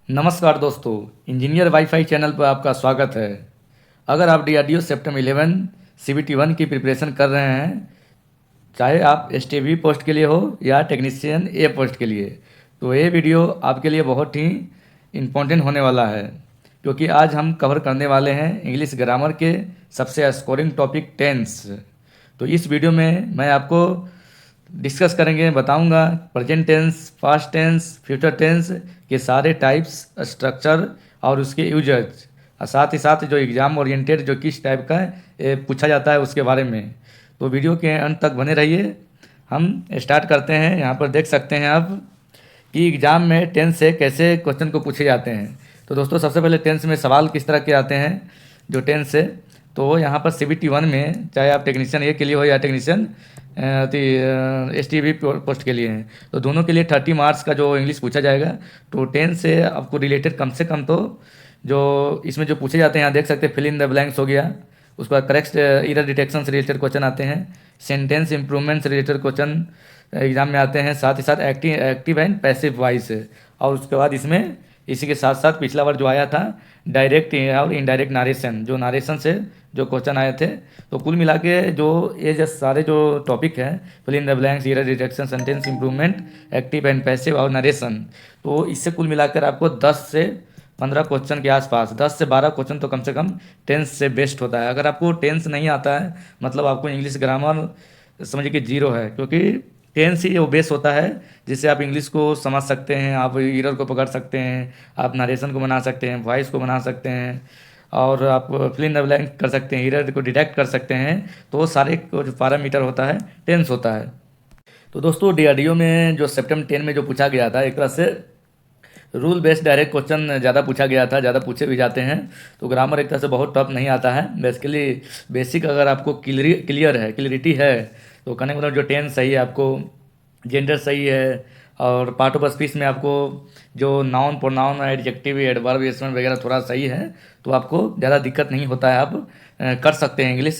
नमस्कार दोस्तों, engineer wifi channel पर आपका स्वागत है। अगर आप डीआरडीओ सेप्टेम 11 सीबीटी 1 की प्रिपरेशन कर रहे हैं, चाहे आप एसटीवी पोस्ट के लिए हो या टेक्नीशियन ए पोस्ट के लिए, तो ये वीडियो आपके लिए बहुत ही इम्पोर्टेंट होने वाला है, क्योंकि आज हम कवर करने वाले हैं इंग्लिश ग्रामर के सबसे स्कोरिंग टॉपिक टेंस। तो इस वीडियो में मैं आपको डिस्कस करेंगे, बताऊंगा present tense, past tense, future tense के सारे टाइप्स, स्ट्रक्चर और उसके यूजर्स, और साथ ही साथ जो एग्ज़ाम ओरिएंटेड जो किस टाइप का पूछा जाता है उसके बारे में। तो वीडियो के अंत तक बने रहिए। हम स्टार्ट करते हैं। यहाँ पर देख सकते हैं आप कि एग्ज़ाम में टेंस से कैसे क्वेश्चन को पूछे जाते हैं। तो दोस्तों, सबसे पहले टेंस में सवाल किस तरह के आते हैं जो टेंस से, तो यहाँ पर सीबीटी 1 में चाहे आप टेक्नीशियन ए के लिए हो या टेक्नीशियन एसटीवी पोस्ट के लिए हैं, तो दोनों के लिए 30 मार्क्स का जो इंग्लिश पूछा जाएगा। तो टेंस से आपको रिलेटेड कम से कम तो जो इसमें जो पूछे जाते हैं, यहाँ देख सकते हैं, फिल इन द ब्लैंक्स हो गया, उसके बाद करेक्ट एरर डिटेक्शन से रिलेटेड क्वेश्चन आते हैं, सेंटेंस इंप्रूवमेंट से रिलेटेड क्वेश्चन एग्जाम में आते हैं, साथ ही साथ एक्टिव एंड पैसिव वॉइस, और उसके बाद इसमें इसी के साथ साथ पिछला बार जो आया था डायरेक्ट और इनडायरेक्ट नारेशन, जो नारेशन से जो क्वेश्चन आए थे। तो कुल मिला के जो ये जो सारे जो टॉपिक हैं, fill in the blanks, error detection, sentence improvement, active and passive और नरेशन, तो इससे कुल मिलाकर आपको 10 से 15 क्वेश्चन के आसपास, 10 से 12 क्वेश्चन तो कम से कम टेंस से बेस्ट होता है। अगर आपको टेंस नहीं आता है, मतलब आपको इंग्लिश ग्रामर समझिए कि जीरो है, क्योंकि टेंस ही वो बेस होता है जिससे आप इंग्लिश को समझ सकते हैं, आप एरर को पकड़ सकते हैं, आप नरेशन को बना सकते हैं, वॉइस को बना सकते हैं, और आप फिल इन द ब्लैंक कर सकते हैं, एरर को डिटेक्ट कर सकते हैं। तो वो सारे को जो पैरामीटर होता है टेंस होता है। तो दोस्तों, डीआरडीओ में जो सेप्टेम्बर 10 में जो पूछा गया था, एक तरह से रूल बेस्ड डायरेक्ट क्वेश्चन ज़्यादा पूछा गया था, ज़्यादा पूछे भी जाते हैं। तो ग्रामर एक तरह से बहुत टफ नहीं आता है। बेसिकली बेसिक अगर आपको क्लियरिटी है, तो कहने का मतलब जो टेंस सही है, आपको जेंडर सही है, और पार्ट ऑफ स्पीच में आपको जो noun pronoun adjective adverb assessment वगैरह थोड़ा सही है, तो आपको ज़्यादा दिक्कत नहीं होता है, आप कर सकते हैं इंग्लिश,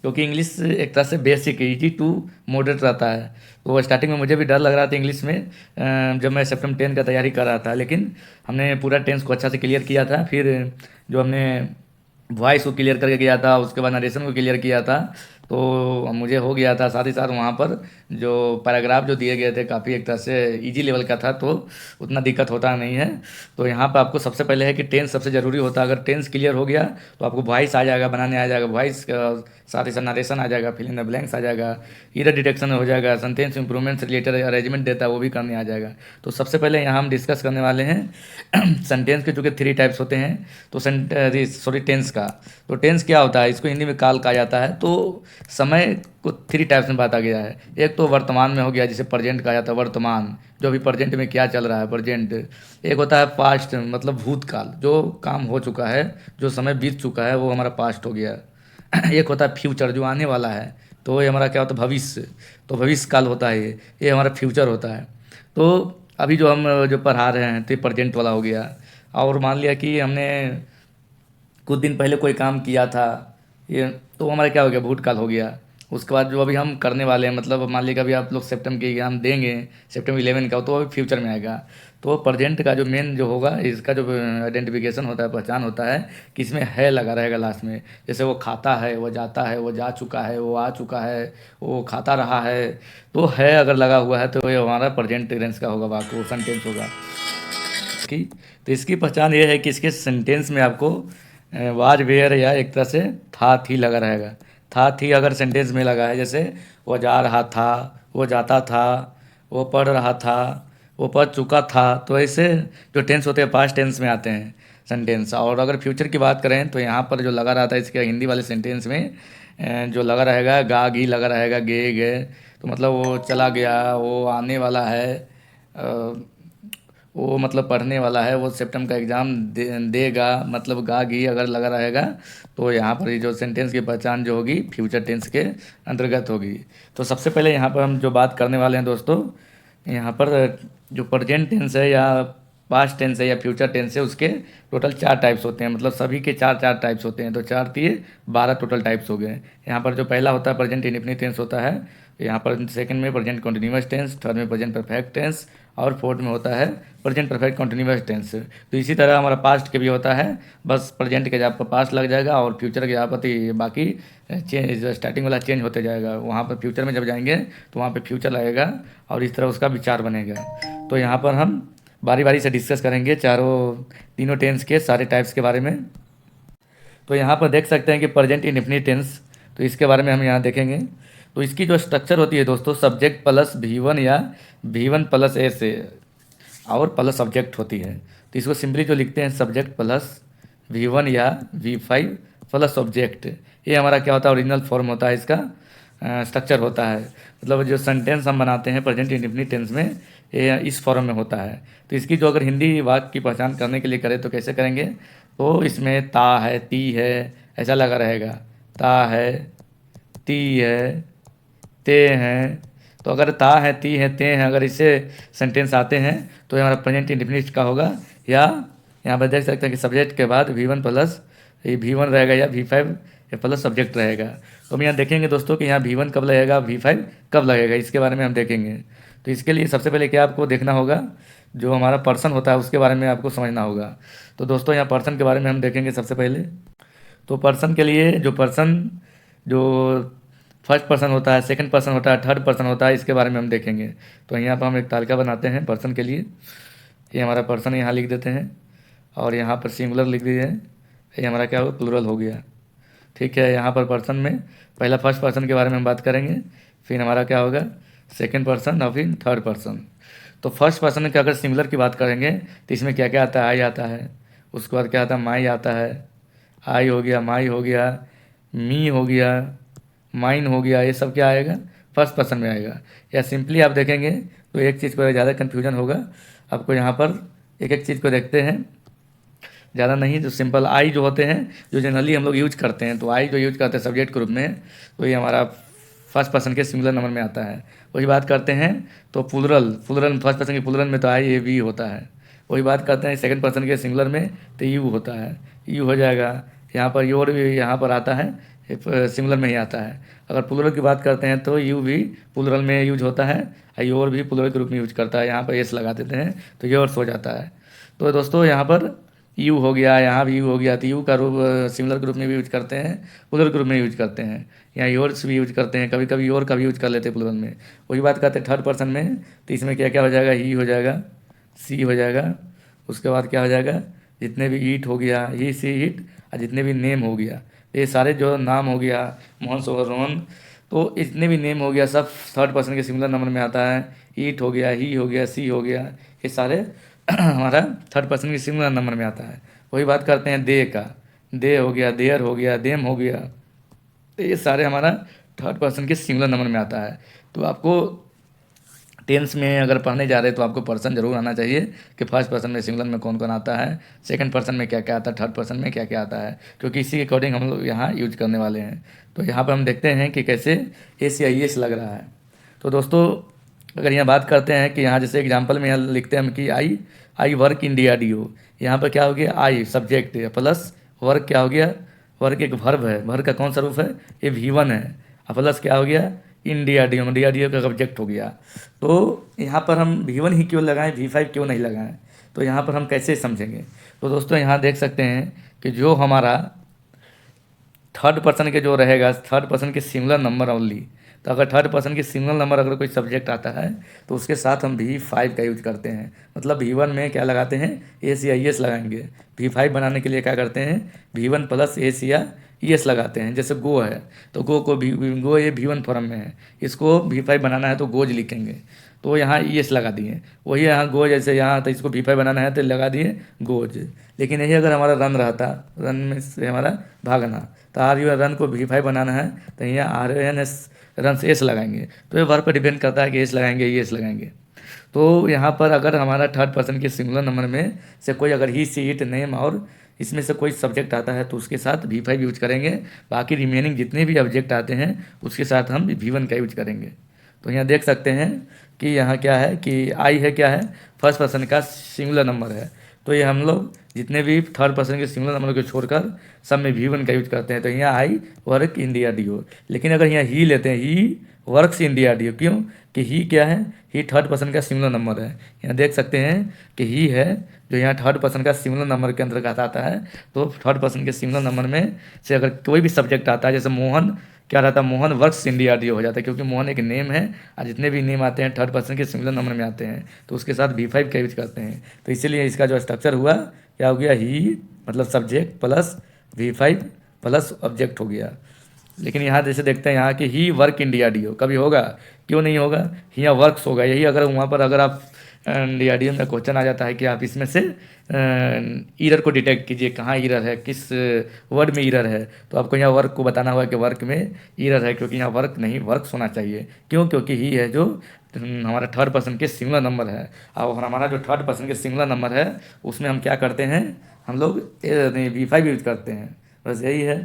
क्योंकि इंग्लिश एक तरह से बेसिक इजी टू मॉडरेट रहता है। तो स्टार्टिंग में मुझे भी डर लग रहा था इंग्लिश में, जब मैं सेप्टेम्बर 10 का तैयारी कर रहा था, लेकिन हमने पूरा टेंस को अच्छा से क्लियर किया था। फिर जो हमने वॉइस को क्लियर करके गया था, उसके बाद नरेशन को क्लियर किया था, तो मुझे हो गया था। साथ ही साथ वहाँ पर जो पैराग्राफ जो दिए गए थे काफ़ी एक तरह से इजी लेवल का था, तो उतना दिक्कत होता नहीं है। तो यहाँ पर आपको सबसे पहले है कि टेंस सबसे ज़रूरी होता है। अगर टेंस क्लियर हो गया तो आपको वॉइस आ जाएगा, बनाने आ जाएगा वॉइस, साथ ही साथ नरेशन आ जाएगा, फिल इन द ब्लैंक्स आ जाएगा, एरर डिटेक्शन हो जाएगा, सेंटेंस इंप्रूवमेंट से रिलेटेड अरेंजमेंट देता है वो भी करने आ जाएगा। तो सबसे पहले यहाँ हम डिस्कस करने वाले हैं सेंटेंस के, चूँकि 3 टाइप्स होते हैं। तो टेंस का, तो टेंस क्या होता है, इसको हिंदी में काल कहा जाता है। तो समय को 3 टाइप्स में बांटा गया है। एक तो वर्तमान में हो गया, जिसे प्रेजेंट कहा जाता है, वर्तमान जो अभी प्रेजेंट में क्या चल रहा है, प्रेजेंट। एक होता है पास्ट, मतलब भूतकाल, जो काम हो चुका है, जो समय बीत चुका है, वो हमारा पास्ट हो गया। एक होता है फ्यूचर, जो आने वाला है, तो ये हमारा क्या होता है, भविष्य। तो भविष्य काल होता है, ये हमारा फ्यूचर होता है। तो अभी जो हम जो पढ़ा रहे हैं, तो ये प्रेजेंट वाला हो गया। और मान लिया कि हमने कुछ दिन पहले कोई काम किया था, ये तो हमारा क्या हो गया, भूतकाल हो गया। उसके बाद जो अभी हम करने वाले हैं, मतलब मान लीजिए अभी आप लोग सेप्टेम्बर के एग्जाम देंगे, सेप्टेम्बर 11 का, तो अभी फ्यूचर में आएगा। तो प्रेजेंट का जो मेन जो होगा, इसका जो आइडेंटिफिकेशन होता है, पहचान होता है, कि इसमें है लगा रहेगा लास्ट में। जैसे वो खाता है, वो जाता है, वो जा चुका है, वो आ चुका है, वो खाता रहा है, तो है अगर लगा हुआ है तो ये हमारा प्रेजेंट टेंस का होगा, वाक्य वो सेंटेंस होगा की। तो इसकी पहचान ये है कि इसके सेंटेंस में आपको वाज वेयर या एक तरह से था थी लगा रहेगा। था थी अगर सेंटेंस में लगा है, जैसे वो जा रहा था, वो जाता था, वो पढ़ रहा था, वो पढ़ चुका था, तो ऐसे जो टेंस होते हैं पास्ट टेंस में आते हैं सेंटेंस। और अगर फ्यूचर की बात करें, तो यहाँ पर जो लगा रहता है इसके हिंदी वाले सेंटेंस में, जो लगा रहेगा गा गी लगा रहेगा, गे गए, तो मतलब वो चला गया, वो आने वाला है, वो मतलब पढ़ने वाला है, वो सितंबर का एग्ज़ाम देगा, मतलब गा गी अगर लगा रहेगा, तो यहाँ पर ये जो सेंटेंस की पहचान जो होगी फ्यूचर टेंस के अंतर्गत होगी। तो सबसे पहले यहाँ पर हम जो बात करने वाले हैं दोस्तों, यहाँ पर जो प्रेजेंट टेंस है या पास्ट टेंस है या फ्यूचर टेंस है, उसके टोटल 4 टाइप्स होते हैं, मतलब सभी के 4 टाइप्स होते हैं। तो 4 दिए 12 टोटल टाइप्स हो गए। यहाँ पर जो पहला होता है प्रेजेंट इंडेफिनिट टेंस होता है, यहाँ पर सेकंड में प्रेजेंट कंटिन्यूअस टेंस, थर्ड में प्रेजेंट परफेक्ट टेंस और फोर्थ में होता है प्रेजेंट परफेक्ट कंटिन्यूअस टेंस। तो इसी तरह हमारा पास्ट के भी होता है, बस प्रेजेंट के जगह पर पास्ट लग जाएगा और फ्यूचर के जगह पर तो बाकी चेंज स्टार्टिंग वाला चेंज होते जाएगा। वहाँ पर फ्यूचर में जब जाएंगे तो वहाँ पर फ्यूचर लगेगा और इस तरह उसका विचार बनेगा। तो यहाँ पर हम बारी बारी से डिस्कस करेंगे तीनों टेंस के सारे टाइप्स के बारे में। तो यहाँ पर देख सकते हैं कि प्रेजेंट इंडेफिनिट टेंस, तो इसके बारे में हम यहाँ देखेंगे। तो इसकी जो स्ट्रक्चर होती है दोस्तों, सब्जेक्ट प्लस V1 या V1 प्लस ए से और प्लस सब्जेक्ट होती है। तो इसको सिंपली जो लिखते हैं सब्जेक्ट प्लस V1 या V5 प्लस ऑब्जेक्ट, ये हमारा क्या होता है, ओरिजिनल फॉर्म होता है, इसका स्ट्रक्चर होता है। मतलब जो सेंटेंस हम बनाते हैं प्रेजेंट इंडेफिनिट टेंस में, ये इस फॉर्म में होता है। तो इसकी जो अगर हिंदी वाक्य की पहचान करने के लिए करें तो कैसे करेंगे, तो इसमें ता है, ती है, ऐसा लगा रहेगा। ता है, ती है, ते हैं। तो अगर ता है, ती है, ते हैं, अगर इससे सेंटेंस आते हैं तो ये हमारा प्रेजेंट इंडेफिनिट का होगा। या यहाँ पर देख सकते हैं कि सब्जेक्ट के बाद V1 प्लस ये V1 रहेगा या V5 ये प्लस सब्जेक्ट रहेगा। तो हम यहाँ देखेंगे दोस्तों कि यहाँ V1 कब लगेगा, V5 कब लगेगा, इसके बारे में हम देखेंगे। तो इसके लिए सबसे पहले क्या आपको देखना होगा, जो हमारा पर्सन होता है उसके बारे में आपको समझना होगा। तो दोस्तों यहाँ पर्सन के बारे में हम देखेंगे सबसे पहले। तो पर्सन के लिए जो फर्स्ट पर्सन होता है, सेकंड पर्सन होता है, थर्ड पर्सन होता है, इसके बारे में हम देखेंगे। तो यहाँ पर हम एक तालिका बनाते हैं पर्सन के लिए। ये हमारा पर्सन यहाँ लिख देते हैं और यहाँ पर सिंगुलर लिख दिए हैं, ये हमारा क्या होगा, प्लूरल हो गया। ठीक है, यहाँ पर पर्सन में पहला फर्स्ट पर्सन के बारे में हम बात करेंगे, फिर हमारा क्या होगा सेकंड पर्सन और फिर थर्ड पर्सन। तो फर्स्ट पर्सन के अगर सिंगुलर की बात करेंगे तो इसमें क्या क्या आता है, आई आता है, उसके बाद क्या आता है, माई आता है, आई हो गया, माई हो गया, मी हो गया, माइन हो गया, ये सब क्या आएगा, फर्स्ट पर्सन में आएगा। या सिंपली आप देखेंगे तो एक चीज़ को ज़्यादा कन्फ्यूजन होगा आपको, यहाँ पर एक एक चीज़ को देखते हैं, ज़्यादा नहीं। जो सिंपल आई जो होते हैं, जो जनरली हम लोग यूज करते हैं, तो आई जो यूज करते हैं सब्जेक्ट के रूप में, तो ये हमारा फर्स्ट पर्सन के सिंगुलर नंबर में आता है। वही बात करते हैं तो प्लूरल फर्स्ट पर्सन के प्लूरल में तो आई ए वी होता है। वही बात करते हैं सेकंड पर्सन के सिंगुलर में तो यू होता है, यू हो जाएगा। यहाँ पर योर भी यहाँ पर आता है, सिंगुलर में ही आता है। अगर प्लूरल की बात करते हैं तो यू भी प्लूरल में यूज होता है और योर भी प्लूरल के रूप में यूज करता है। यहाँ पर एस लगा देते हैं तो योर्स हो जाता है। तो दोस्तों यहाँ पर यू हो गया, यहाँ भी यू हो गया, तो यू का रूप सिंगुलर के रूप में भी यूज करते हैं, प्लूरल के रूप में यूज करते हैं। यहाँ योर्स भी यूज करते हैं, कभी कभी योर का भी यूज कर लेते हैं प्लूरल में। वही बात करते हैं थर्ड पर्सन में, तो इसमें क्या क्या हो जाएगा, ही हो जाएगा, सी हो जाएगा, उसके बाद क्या हो जाएगा, जितने भी ईट हो गया, ही सी ईट, और जितने भी नेम हो गया, ये सारे जो नाम हो गया, मोहन सोहर रोहन, तो इतने भी नेम हो गया सब थर्ड पर्सन के सिंगुलर नंबर में आता है। ईट हो गया, ही हो गया, सी हो गया, ये सारे हमारा थर्ड पर्सन के सिंगुलर नंबर में आता है। वही बात करते हैं दे का, दे हो गया, देयर हो गया, देम हो गया, तो ये सारे हमारा थर्ड पर्सन के सिंगुलर नंबर में आता है। तो आपको टेंस में अगर पढ़ने जा रहे हैं तो आपको पर्सन जरूर आना चाहिए कि फर्स्ट पर्सन में सिंगुलर में कौन कौन आता है, सेकंड पर्सन में क्या क्या आता है, थर्ड पर्सन में क्या क्या आता है, क्योंकि इसी के अकॉर्डिंग हम लोग यहाँ यूज करने वाले हैं। तो यहाँ पर हम देखते हैं कि कैसे एस या ई एस लग रहा है। तो दोस्तों अगर यहाँ बात करते हैं कि यहाँ जैसे एग्जाम्पल में यहाँ लिखते हैं हम कि आई वर्क इन DRDO, यहाँ पर क्या हो गया, आई सब्जेक्ट है प्लस वर्क क्या हो गया, वर्क एक वर्ब है, वर्ब का कौन सा रूप है, ये V1 है, और प्लस क्या हो गया, इन DRDO का सब्जेक्ट हो गया। तो यहाँ पर हम V1 ही क्यों लगाएं, V5 क्यों नहीं लगाएं, तो यहाँ पर हम कैसे समझेंगे। तो दोस्तों यहाँ देख सकते हैं कि जो हमारा थर्ड पर्सन के जो रहेगा, थर्ड पर्सन के सिंगुलर नंबर ओनली, तो अगर थर्ड पर्सन की सिंगल नंबर अगर कोई सब्जेक्ट आता है तो उसके साथ हम V5 का यूज करते हैं। मतलब V1 में क्या लगाते हैं, एस या ई एस लगाएंगे। V5 बनाने के लिए क्या करते हैं, V1 प्लस एस या ई एस लगाते हैं। जैसे गो है तो गो ये V1 फॉर्म में है, इसको V5 बनाना है तो गोज लिखेंगे, तो यहाँ ई एस लगा दिए। वही यहाँ गो, जैसे यहाँ तो इसको V5 बनाना है तो लगा दिए गोज। लेकिन यही अगर हमारा रन रहता, रन में से हमारा भागना, तो रन को V5 बनाना है तो यहाँ RNS रन से एस लगाएंगे। तो ये वर्ब पर डिपेंड करता है कि एस लगाएंगे, ये एस लगाएंगे। तो यहाँ पर अगर हमारा थर्ड पर्सन के सिंगुलर नंबर में से कोई अगर ही सी इट नेम और इसमें से कोई सब्जेक्ट आता है तो उसके साथ V5 यूज करेंगे। बाकी रिमेनिंग जितने भी ऑब्जेक्ट आते हैं उसके साथ हम V1 का यूज करेंगे। तो यहाँ देख सकते हैं कि यहाँ क्या है कि आई है, क्या है, फर्स्ट पर्सन का सिंगुलर नंबर है। तो ये हम लोग जितने भी थर्ड पर्सन के सिंगुलर नंबर को छोड़कर सब में V1 का यूज करते हैं। तो यहाँ I work in D R D O, लेकिन अगर यहाँ ही लेते हैं, he works in D R D O, क्यों कि ही क्या है, ही थर्ड पर्सन का सिंगुलर नंबर है। यहाँ देख सकते हैं कि ही है जो यहाँ थर्ड पर्सन का सिंगुलर नंबर के अंतर्गत आता है। तो थर्ड पर्सन के सिंगुलर नंबर में से अगर कोई भी सब्जेक्ट आता है, जैसे मोहन क्या रहता है, Mohan works in D R D O हो जाता है, क्योंकि मोहन एक नेम है और जितने भी नेम आते हैं थर्ड पर्सन के सिंगुलर नंबर में आते हैं तो उसके साथ V5 का यूज करते हैं। तो इसीलिए इसका जो स्ट्रक्चर हुआ क्या हो गया, ही मतलब subject plus V5 plus object हो गया। लेकिन यहाँ जैसे देखते हैं यहाँ कि he work in D R D O कभी होगा, क्यों नहीं होगा, यहाँ वर्क्स होगा। यही अगर वहाँ पर अगर आप डी आर डी ओ में क्वेश्चन आ जाता है कि आप इसमें से ईरर को डिटेक्ट कीजिए, कहाँ ईरर है, किस वर्ड में ईरर है, तो आपको यहाँ वर्क को बताना होगा कि वर्क में ईरर है, क्योंकि यहाँ वर्क नहीं वर्क्स होना चाहिए। क्यों, क्योंकि ही है जो हमारा थर्ड पर्सन के सिंगुलर नंबर है। और हमारा जो थर्ड पर्सन के सिंगुलर नंबर है उसमें हम क्या करते हैं, हम लोग V5 यूज करते हैं, बस यही है।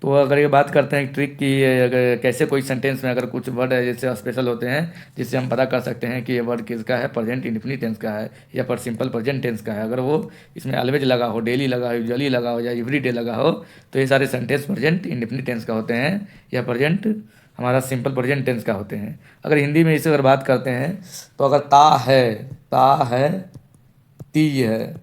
तो अगर ये बात करते हैं ट्रिक की, अगर कैसे कोई सेंटेंस में अगर कुछ वर्ड है जैसे स्पेशल होते हैं जिससे हम पता कर सकते हैं कि ये वर्ड किसका है, प्रेजेंट इंडेफिनिट टेंस का है या पर सिंपल प्रेजेंट टेंस का है। अगर वो इसमें ऑलवेज लगा हो, डेली लगा हो, यूजुअली लगा हो या एवरी डे लगा हो, तो ये सारे सेंटेंस प्रेजेंट इंडेफिनिट टेंस का होते हैं या प्रेजेंट हमारा सिंपल प्रेजेंट टेंस का होते हैं। अगर हिंदी में इसे अगर बात करते हैं तो अगर ता है ती है,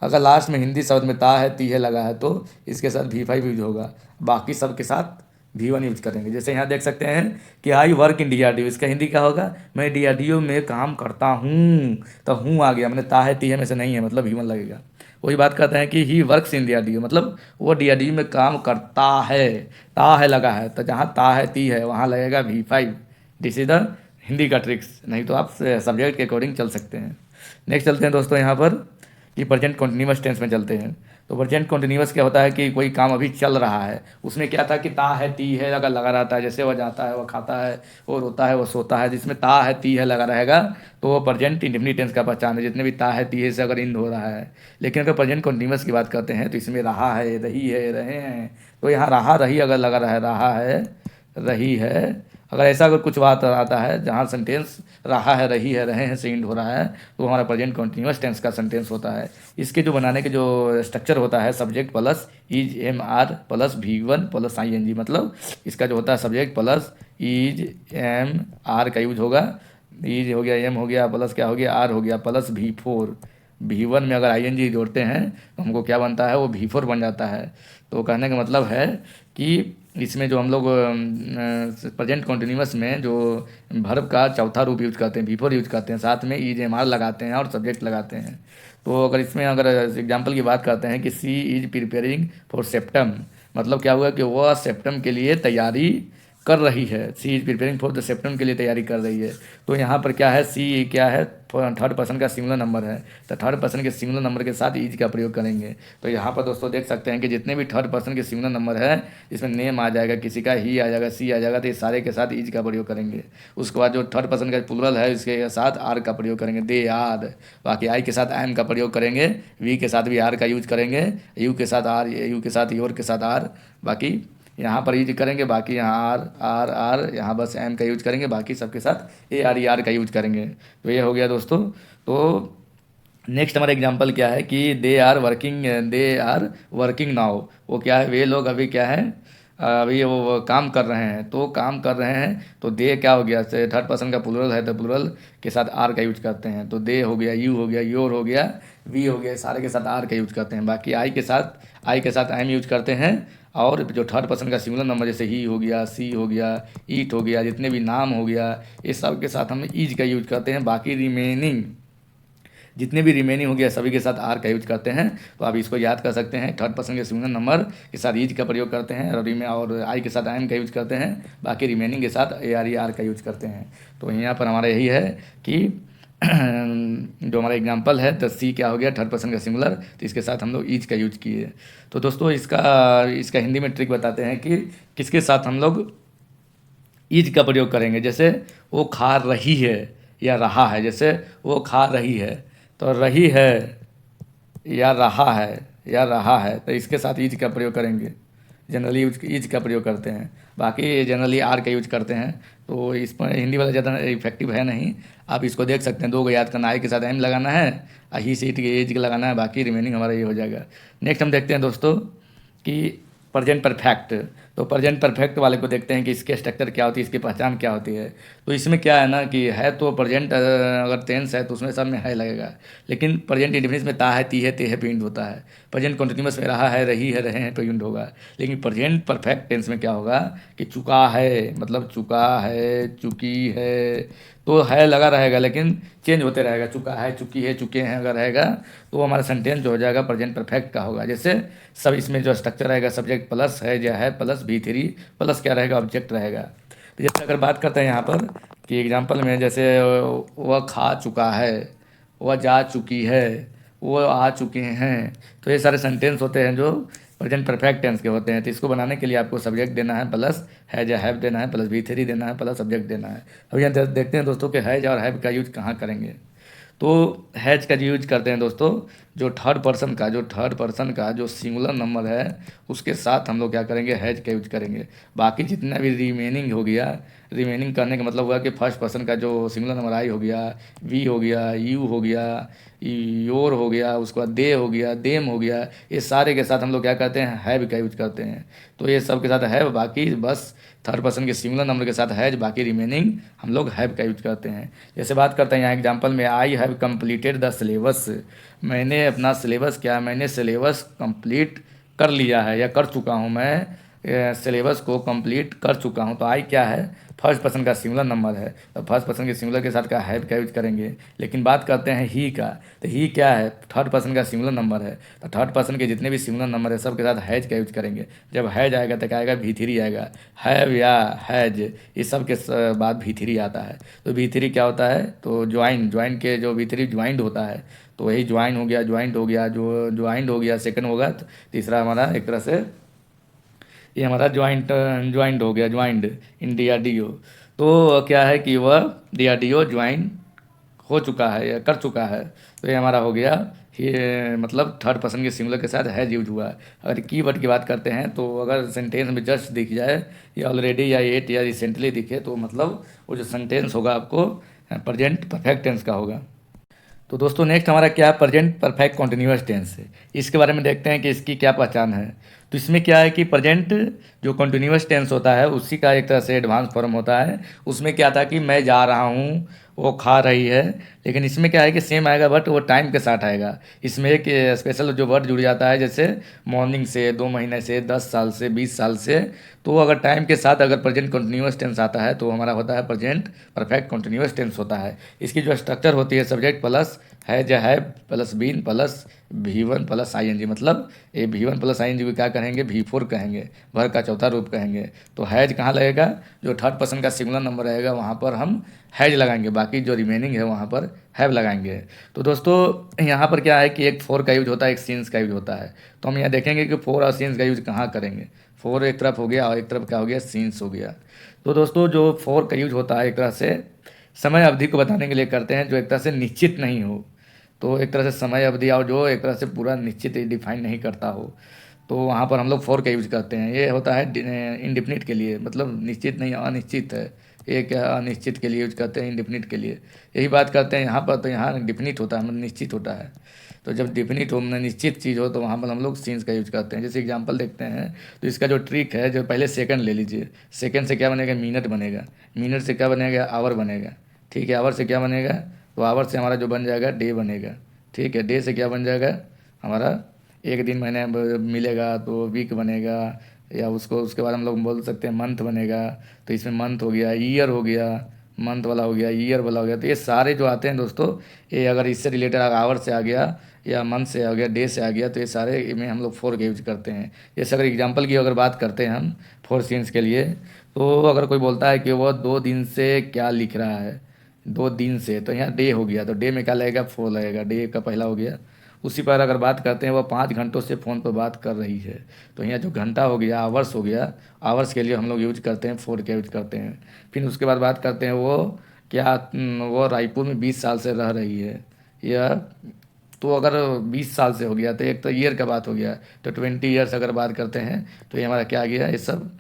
अगर लास्ट में हिंदी शब्द में ता है ती है लगा है तो इसके साथ V5 यूज होगा, बाकी सब के साथ V1 यूज करेंगे। जैसे यहाँ देख सकते हैं कि आई वर्क इन DRDO, इसका हिंदी क्या होगा, मैं DRDO में काम करता हूँ, तो हूँ आ गया, मैंने ता है ती है में से नहीं है, मतलब V1 लगेगा। वही बात करते हैं कि ही वर्क्स इन DRDO, मतलब वो DRDO में काम करता है, ता है लगा है, तो जहाँ ता है ती है वहाँ लगेगा V5। This is the Hindi का ट्रिक्स, नहीं तो आप सब्जेक्ट के अकॉर्डिंग चल सकते हैं। नेक्स्ट चलते हैं दोस्तों यहाँ पर कि प्रेजेंट कॉन्टिन्यूअस टेंस में चलते हैं। तो प्रेजेंट कॉन्टिन्यूअस क्या होता है कि कोई काम अभी चल रहा है, उसमें क्या था कि ता है ती है अगर लगा रहता है, जैसे वह जाता है, वह खाता है, वो रोता है, वो सोता है, जिसमें ता है ती है लगा रहेगा तो वो प्रेजेंट इंडेफिनिट टेंस का पहचान है, जितने भी ता है ती है से अगर इंड हो रहा है। लेकिन अगर प्रेजेंट कॉन्टिन्यूअस की बात करते हैं तो इसमें रहा है, रही है, रहे हैं, तो यहाँ रहा रही अगर लगा रहा है, रही है, अगर ऐसा अगर कुछ बात आता है जहाँ सेंटेंस रहा है, रही है, रहे हैं से इंड हो रहा है तो हमारा प्रेजेंट कॉन्टिन्यूअस टेंस का सेंटेंस होता है। इसके जो बनाने के जो स्ट्रक्चर होता है subject plus is am are plus V1 plus ING, मतलब इसका जो होता है subject plus is am are का यूज होगा, इज हो गया, एम हो गया, प्लस क्या हो गया, आर हो गया, प्लस V4। V1 में अगर ING जोड़ते हैं तो हमको क्या बनता है, वो V4 बन जाता है। तो कहने का मतलब है कि इसमें जो हम लोग प्रेजेंट कॉन्टिन्यूअस में जो वर्ब का चौथा रूप यूज करते हैं, V4 यूज करते हैं, साथ में इज एम आर लगाते हैं और सब्जेक्ट लगाते हैं। तो अगर इसमें अगर एग्जांपल की बात करते हैं कि सी इज प्रिपेयरिंग फॉर सेप्टम, मतलब क्या हुआ कि वह सेप्टम के लिए तैयारी कर रही है, she is preparing for the septum के लिए तैयारी कर रही है। तो यहाँ पर क्या है, सी क्या है, थर्ड पर्सन का सिंगुलर नंबर है, तो थर्ड पर्सन के सिंगुलर नंबर के साथ इज का प्रयोग करेंगे। तो यहाँ पर दोस्तों देख सकते हैं कि जितने भी थर्ड पर्सन के सिंगुलर नंबर है इसमें नेम आ जाएगा, किसी का ही आ जाएगा, सी आ जाएगा, तो ये सारे के साथ इज का प्रयोग करेंगे। उसके बाद जो थर्ड पर्सन का प्लुरल है इसके साथ आर का प्रयोग करेंगे, दे आर। बाकी आई के साथ एम का प्रयोग करेंगे, वी के साथ भी आर का यूज करेंगे, यू के साथ आर, यू के साथ योर के साथ आर, बाकी यहाँ पर यूज करेंगे, बाकी यहाँ आर आर आर, यहाँ बस एम का यूज करेंगे, बाकी सबके साथ ARER का यूज करेंगे। तो ये हो गया दोस्तों। तो नेक्स्ट हमारा एग्जांपल क्या है कि दे आर वर्किंग नाउ, वो क्या है, वे लोग अभी क्या है, अभी वो काम कर रहे हैं, तो काम कर रहे हैं, तो दे क्या हो गया, थर्ड पर्सन का प्लुरल है तो प्लुरल के साथ आर का यूज करते हैं। तो दे हो गया, यू हो गया, योर हो गया, वी हो गया, सारे के साथ आर का यूज करते हैं। बाकी आई के साथ एम यूज करते हैं, और जो थर्ड पर्सन का सिंगुलर नंबर जैसे ही हो गया, सी हो गया, ईट हो गया, जितने भी नाम हो गया, इस सब के साथ हम इज का यूज करते हैं। बाकी रिमेनिंग जितने भी रिमेनिंग हो गया सभी के साथ आर का यूज करते हैं। तो आप इसको याद कर सकते हैं, थर्ड पर्सन के सिंगुलर नंबर के साथ इज का प्रयोग करते हैं और आई के साथ एम का यूज करते हैं, बाकी रिमेनिंग के साथ ARER का यूज करते हैं। तो यहाँ पर हमारा यही है कि जो हमारा एग्जांपल है तो सी क्या हो गया, थर्ड पर्सन का सिंगुलर, तो इसके साथ हम लोग इज का यूज किए। तो दोस्तों इसका हिंदी में ट्रिक बताते हैं कि किसके साथ हम लोग इज का प्रयोग करेंगे। जैसे वो खा रही है या रहा है, जैसे वो खा रही है, तो रही है या रहा है तो इसके साथ इज का प्रयोग करेंगे। जनरली ईज का प्रयोग करते हैं, बाकी जनरली आर का यूज करते हैं। तो इस पर हिंदी वाला ज़्यादा इफेक्टिव है नहीं। आप इसको देख सकते हैं, दो को याद करना, आई के साथ एम लगाना है, ही से इट के एज का लगाना है, बाकी रिमेनिंग हमारा ये हो जाएगा। नेक्स्ट हम देखते हैं दोस्तों कि प्रेजेंट परफेक्ट। तो प्रेजेंट परफेक्ट वाले को देखते हैं कि इसके स्ट्रक्चर क्या होती है, इसकी पहचान क्या होती है। तो इसमें क्या है ना कि है तो प्रेजेंट अगर टेंस है तो उसमें सब में है लगेगा, लेकिन प्रेजेंट इंडेफिनिट में ता है, ती है, ते है पे यूज होता है। प्रेजेंट कंटिन्यूअस में रहा है, रही है, रहे हैं पे यूज होगा। लेकिन प्रेजेंट परफेक्ट टेंस में क्या होगा कि चुका है, मतलब चुका है, चुकी है, तो है लगा रहेगा लेकिन चेंज होते रहेगा। चुका है, चुकी है, चुके हैं अगर रहेगा तो वो हमारा सेंटेंस जो हो जाएगा प्रेजेंट परफेक्ट का होगा। जैसे सब इसमें जो स्ट्रक्चर रहेगा, सब्जेक्ट प्लस है या है प्लस V3 प्लस क्या रहेगा, ऑब्जेक्ट रहेगा। तो जैसे अगर बात करते हैं यहाँ पर कि एग्जांपल में, जैसे वह खा चुका है, वह जा चुकी है, वो आ चुके हैं, तो ये सारे सेंटेंस होते हैं जो प्रेजेंट परफेक्ट टेंस के होते हैं। तो इसको बनाने के लिए आपको सब्जेक्ट देना है प्लस हैज या हैव देना है, प्लस V3 देना है, प्लस सब्जेक्ट देना है। अब यहाँ देखते हैं दोस्तों कि हैज और हैव का यूज कहाँ करेंगे। तो हैज का यूज करते हैं दोस्तों जो थर्ड पर्सन का जो सिंगुलर नंबर है उसके साथ हम लोग क्या करेंगे, हैज का यूज करेंगे। बाकी जितना भी रिमेनिंग हो गया, रिमेनिंग करने का मतलब हुआ कि फर्स्ट पर्सन का जो सिंगुलर नंबर आई हो गया, वी हो गया, यू हो गया, योर हो गया, उसके बाद दे हो गया, देम हो गया, ये सारे के साथ हम लोग क्या करते हैं, हैव का यूज करते हैं। तो ये सब के साथ हैव, बाकी बस थर्ड पर्सन के सिंगुलर नंबर के साथ हैज, बाकी रिमेनिंग हम लोग हैव का यूज करते हैं। जैसे बात करते हैं यहाँ एग्जांपल में, I have completed the syllabus. मैंने अपना सिलेबस क्या, मैंने सिलेबस कंप्लीट कर लिया है या कर चुका हूँ, मैं सिलेबस को कंप्लीट कर चुका हूँ। तो आई क्या है, फर्स्ट पर्सन का सिंगुलर नंबर है, तो फर्स्ट पर्सन के सिंगुलर के साथ का हैव का यूज करेंगे। लेकिन बात करते हैं ही का, तो ही क्या है, थर्ड पर्सन का सिंगुलर नंबर है, तो थर्ड पर्सन के जितने भी सिंगुलर नंबर है सब के साथ हैज का यूज करेंगे। जब हैज आएगा तो क्या आएगा, V3 आएगा। हैव या हैज इस सब के बाद V3 आता है। तो V3 क्या होता है, तो ज्वाइन के जो V3 ज्वाइंड होता है, तो वही ज्वाइन हो गया, ज्वाइंट हो गया, जो ज्वाइंड हो गया सेकंड होगा, तो तीसरा हमारा एक तरह से ये हमारा ज्वाइंट हो गया, ज्वाइंड इन DRDO। तो क्या है कि वह DRDO ज्वाइन हो चुका है या कर चुका है। तो ये हमारा हो गया, ये मतलब थर्ड पर्सन के सिंगुलर के साथ हैज यूज हुआ। अगर कीवर्ड की बात करते हैं तो अगर सेंटेंस में जस्ट दिख जाए या ऑलरेडी या एट या रिसेंटली दिखे तो मतलब वो जो सेंटेंस होगा आपको प्रेजेंट परफेक्ट टेंस का होगा। तो दोस्तों नेक्स्ट हमारा क्या है, प्रेजेंट परफेक्ट कॉन्टिन्यूअस टेंस है। इसके बारे में देखते हैं कि इसकी क्या पहचान है। तो इसमें क्या है कि प्रेजेंट जो कॉन्टिन्यूअस टेंस होता है उसी का एक तरह से एडवांस फॉर्म होता है। उसमें क्या था कि मैं जा रहा हूँ, वो खा रही है, लेकिन इसमें क्या है कि सेम आएगा बट वो टाइम के साथ आएगा। इसमें एक स्पेशल जो वर्ड जुड़ जाता है, जैसे मॉर्निंग से, 2 महीने से, 10 साल से, 20 साल से। तो अगर टाइम के साथ अगर प्रेजेंट कंटिन्यूअस टेंस आता है तो हमारा होता है प्रेजेंट परफेक्ट कंटिन्यूअस टेंस होता है। इसकी जो स्ट्रक्चर होती है, सब्जेक्ट प्लस है plus been plus V1 plus ING, मतलब ये V1 प्लस ING को क्या कहेंगे, V4 कहेंगे, भर का चौथा रूप कहेंगे। तो हैज कहाँ लगेगा, जो थर्ड पर्सन का सिंगुलर नंबर रहेगा वहाँ पर हम हैज लगाएंगे, बाकी जो रिमेनिंग है वहाँ पर हैव लगाएंगे। तो दोस्तों यहाँ पर क्या है कि एक फोर का यूज होता है, एक सीन्स का यूज होता है। तो हम यहाँ देखेंगे कि फोर और सीन्स का यूज कहाँ करेंगे। फोर एक तरफ हो गया और एक तरफ क्या हो गया, सीन्स हो गया। तो दोस्तों जो फोर का यूज होता है एक तरह से समय अवधि को बताने के लिए करते हैं जो एक तरह से निश्चित नहीं हो। तो एक तरह से समय अवधि और जो एक तरह से पूरा निश्चित डिफाइन नहीं करता हो, तो वहाँ पर हम लोग फोर का यूज करते हैं। ये होता है इंडिफिनिट के लिए, मतलब निश्चित नहीं, अनिश्चित है। ये क्या, अनिश्चित के लिए यूज करते हैं, इंडिफिनिट के लिए। यही बात करते हैं यहाँ पर, तो यहाँ डिफिनिट होता है, मतलब निश्चित होता है। तो जब डिफिनिट हो, मतलब निश्चित चीज़ हो, तो वहाँ पर हम लोग सीन्स का यूज करते हैं। जैसे एग्जांपल देखते हैं, तो इसका जो ट्रिक है, जो पहले सेकंड ले लीजिए। सेकंड से क्या बनेगा, मिनट बनेगा। मिनट से क्या बनेगा, आवर बनेगा। ठीक है, आवर से क्या बनेगा, तो आवर से हमारा जो बन जाएगा डे बनेगा। ठीक है, डे से क्या बन जाएगा हमारा, एक दिन महीने मिलेगा तो वीक बनेगा, या उसको उसके बाद हम लोग बोल सकते हैं मंथ बनेगा। तो इसमें मंथ हो गया, ईयर हो गया, मंथ वाला हो गया, ईयर वाला हो गया। तो ये सारे जो आते हैं दोस्तों, ये अगर इससे रिलेटेड आवर से आ गया या मंथ से आ गया, डे से आ गया, तो ये सारे में हम लोग फोर का यूज करते हैं। जैसे अगर एग्जांपल की अगर बात करते हैं हम फोर सीन्स के लिए, तो अगर कोई बोलता है कि वह 2 दिन से क्या लिख रहा है, 2 दिन से, तो यहाँ डे हो गया, तो डे में क्या लगेगा, फोर लगेगा, डे का पहला हो गया। उसी पर अगर बात करते हैं वह 5 घंटों से फ़ोन पर बात कर रही है, तो यहाँ जो घंटा हो गया, आवर्स हो गया, आवर्स के लिए हम लोग यूज करते हैं, फोर का यूज करते हैं। फिर उसके बाद बात करते हैं वो क्या, वो रायपुर में 20 साल से रह रही है, या तो अगर 20 साल से हो गया तो एक तो ईयर का बात हो गया, तो 20 ईयर्स अगर बात करते हैं तो ये हमारा क्या आ गया, ये सब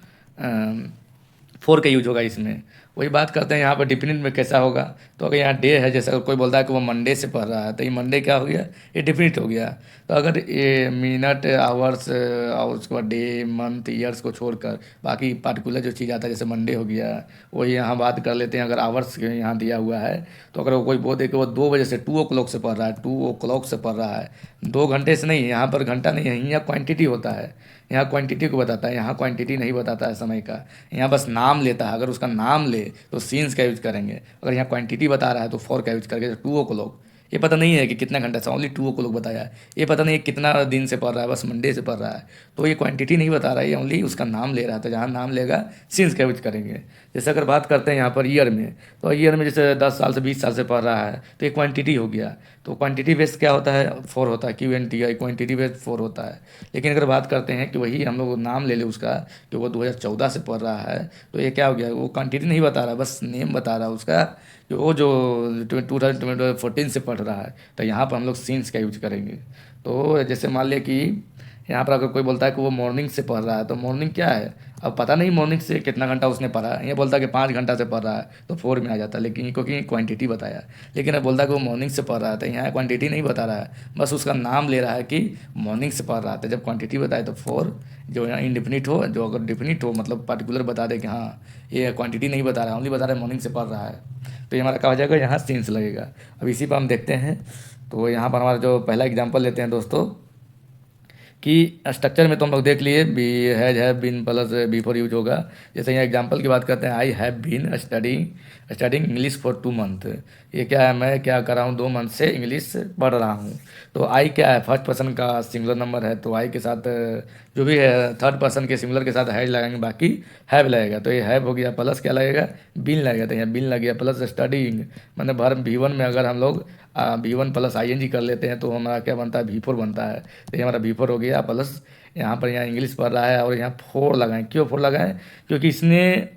फोर का यूज होगा इसमें। वही बात करते हैं यहाँ पर डिफिनिट में कैसा होगा। तो अगर यहाँ डे है, जैसे अगर कोई बोलता है कि वो मंडे से पढ़ रहा है, तो ये मंडे क्या हो गया, ये डिफिनिट हो गया। तो अगर ये मिनट आवर्स और उसके बाद डे मंथ ईयर्स को छोड़कर बाकी पार्टिकुलर जो चीज़ आता है, जैसे मंडे हो गया, वही यहाँ बात कर लेते हैं। अगर आवर्स यहाँ दिया हुआ है, तो अगर वो कोई बोल दे कि वो 2 बजे से 2 o'clock से पढ़ रहा है, 2 o'clock से पढ़ रहा है, 2 घंटे से नहीं, यहाँ पर घंटा नहीं है, यहाँ क्वांटिटी होता है, यहाँ क्वांटिटी को बताता है, यहाँ क्वांटिटी नहीं बताता है समय का, यहाँ बस नाम लेता है। अगर उसका नाम ले तो सीन्स का यूज करेंगे, अगर यहाँ क्वांटिटी बता रहा है तो फॉर का यूज करके 2 o'clock। ये पता नहीं है कि कितना घंटा से, ओनली 2 o'clock बताया है। ये पता नहीं है कितना दिन से पढ़ रहा है, बस मंडे से पढ़ रहा है, तो ये क्वांटिटी नहीं बता रहा है, ये ओनली उसका नाम ले रहा है। तो जहाँ नाम लेगा सीन्स का यूज करेंगे। जैसे अगर बात करते हैं यहाँ पर ईयर में, तो ईयर में जैसे 10 साल से 20 साल से पढ़ रहा है, तो ये क्वांटिटी हो गया। तो क्वांटिटी बेस्ड क्या होता है, फोर होता है, QNT क्वांटिटी बेस्ड फोर होता है। लेकिन अगर बात करते हैं कि वही हम लोग नाम ले ले उसका, कि वो 2014 से पढ़ रहा है, तो ये क्या हो गया, वो क्वांटिटी नहीं बता रहा, बस नेम बता रहा है उसका, कि वो जो 2014 से पढ़ रहा है। तो यहाँ पर हम लोग सीन्स का यूज करेंगे। तो जैसे मान लिया कि यहाँ पर अगर कोई बोलता है कि वो मॉर्निंग से पढ़ रहा है, तो मॉर्निंग क्या है, अब पता नहीं मॉर्निंग से कितना घंटा उसने पढ़ा है। ये बोलता है कि 5 घंटा से पढ़ रहा है, तो फोर में आ जाता है, लेकिन क्योंकि क्वांटिटी बताया। लेकिन अब बोलता है कि वो मॉर्निंग से पढ़ रहा है, तो यहाँ क्वांटिटी नहीं बता रहा है, बस उसका नाम ले रहा है कि मॉर्निंग से पढ़ रहा था। जब क्वांटिटी बताए तो फोर, जो यहाँ इंडिफिनिट हो, जो अगर डिफिनिट हो मतलब पर्टिकुलर बता दे कि हाँ ये क्वांटिटी नहीं बता रहा है, ओनली बता रहा है मॉर्निंग से पढ़ रहा है, तो ये हमारा क्या हो जाएगा, यहाँ सीन्स लगेगा। अब इसी पर हम देखते हैं। तो यहाँ पर हमारा जो पहला एग्जाम्पल लेते हैं दोस्तों, कि स्ट्रक्चर में तो हम लोग देख लिए, be has have been plus be for use होगा। जैसे यहाँ एग्जांपल की बात करते हैं, I have been studying English for 2 month. ये क्या है, मैं क्या कर रहा हूँ, 2 मंथ से इंग्लिश पढ़ रहा हूँ। तो आई क्या है, फर्स्ट पर्सन का सिंगुलर नंबर है, तो आई के साथ जो भी है थर्ड पर्सन के सिंगुलर के साथ हैज लगाएंगे, बाकी हैव लगेगा। तो ये हैव हो गया, प्लस क्या लगेगा, बीन लगेगा। तो यहाँ बीन लग गया, प्लस स्टडिंग, मतलब वर्ब V1 में अगर हम लोग V1 प्लस ING कर लेते हैं, तो हमारा क्या बनता है, V4 बनता है। तो ये हमारा V4 हो गया, प्लस यहाँ पर यहाँ इंग्लिश पढ़ रहा है, और यहाँ फोर लगाएं। क्यों फोर लगाएं, क्योंकि इसने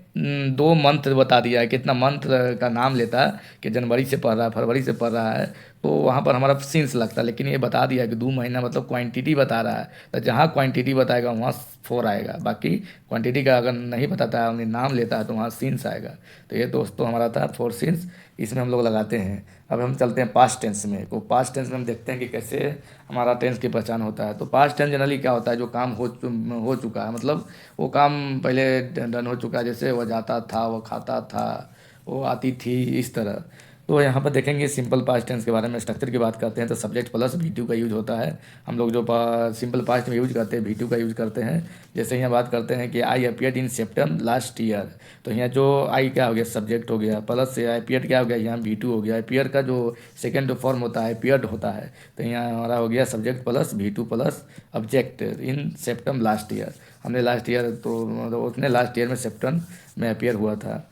2 मंथ बता दिया है, कितना मंथ का नाम लेता है, कि जनवरी से पढ़ रहा है, फरवरी से पढ़ रहा है, तो वहाँ पर हमारा सीन्स लगता है। लेकिन ये बता दिया है कि 2 महीना, मतलब क्वांटिटी बता रहा है, तो जहाँ क्वांटिटी बताएगा वहाँ फोर आएगा। बाकी क्वांटिटी का अगर नहीं बताता है, नाम लेता है, तो वहाँ सीन्स आएगा। तो ये दोस्तों हमारा था फोर सीन्स, इसमें हम लोग लगाते हैं। अब हम चलते हैं पास्ट टेंस में। तो पास्ट टेंस में हम देखते हैं कि कैसे हमारा टेंस की पहचान होता है। तो पास्ट टेंस जनरली क्या होता है, जो काम हो चुका है, मतलब वो काम पहले डन हो चुका है। जैसे वो जाता था, वो खाता था, वो आती थी, इस तरह। तो यहाँ पर देखेंगे सिंपल पास्ट टेंस के बारे में। स्ट्रक्चर की बात करते हैं तो सब्जेक्ट प्लस V2 का यूज होता है। हम लोग जो सिंपल पास्ट में यूज करते हैं, V2 का यूज करते हैं। जैसे यहाँ बात करते हैं कि I appeared in September last year, तो यहाँ जो आई क्या हो गया, सब्जेक्ट हो गया, प्लस से अपियर्ड क्या हो गया, यहाँ V2 हो गया। अपियर का जो सेकेंड फॉर्म होता है अपियर्ड होता है, तो यहाँ हमारा हो गया subject plus V2 plus object in September last year. हमने लास्ट ईयर, तो मतलब उसने लास्ट ईयर में सितंबर में अपियर हुआ था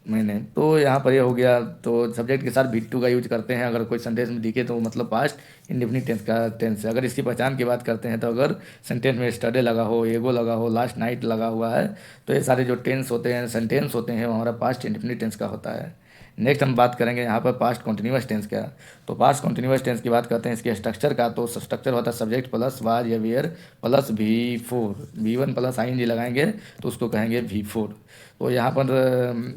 मैंने। तो यहाँ पर ये हो गया। तो सब्जेक्ट के साथ V2 का यूज करते हैं। अगर कोई सेंटेंस में दिखे तो मतलब पास्ट इंडेफिनिट टेंस का टेंस है। अगर इसकी पहचान की बात करते हैं, तो अगर सेंटेंस में स्टडे लगा हो, एगो लगा हो, लास्ट नाइट लगा हुआ है, तो ये सारे जो टेंस होते हैं, सेंटेंस होते हैं, वो हमारा पास्ट इंडेफिनिट टेंस का होता है। नेक्स्ट हम बात करेंगे यहाँ पर पास्ट कॉन्टिन्यूअस टेंस का। तो पास्ट कॉन्टिन्यूअस टेंस की बात करते हैं, इसके स्ट्रक्चर का। तो स्ट्रक्चर होता है सब्जेक्ट प्लस वाज या were plus V4, V1 plus ING लगाएंगे तो उसको कहेंगे V4। तो यहाँ पर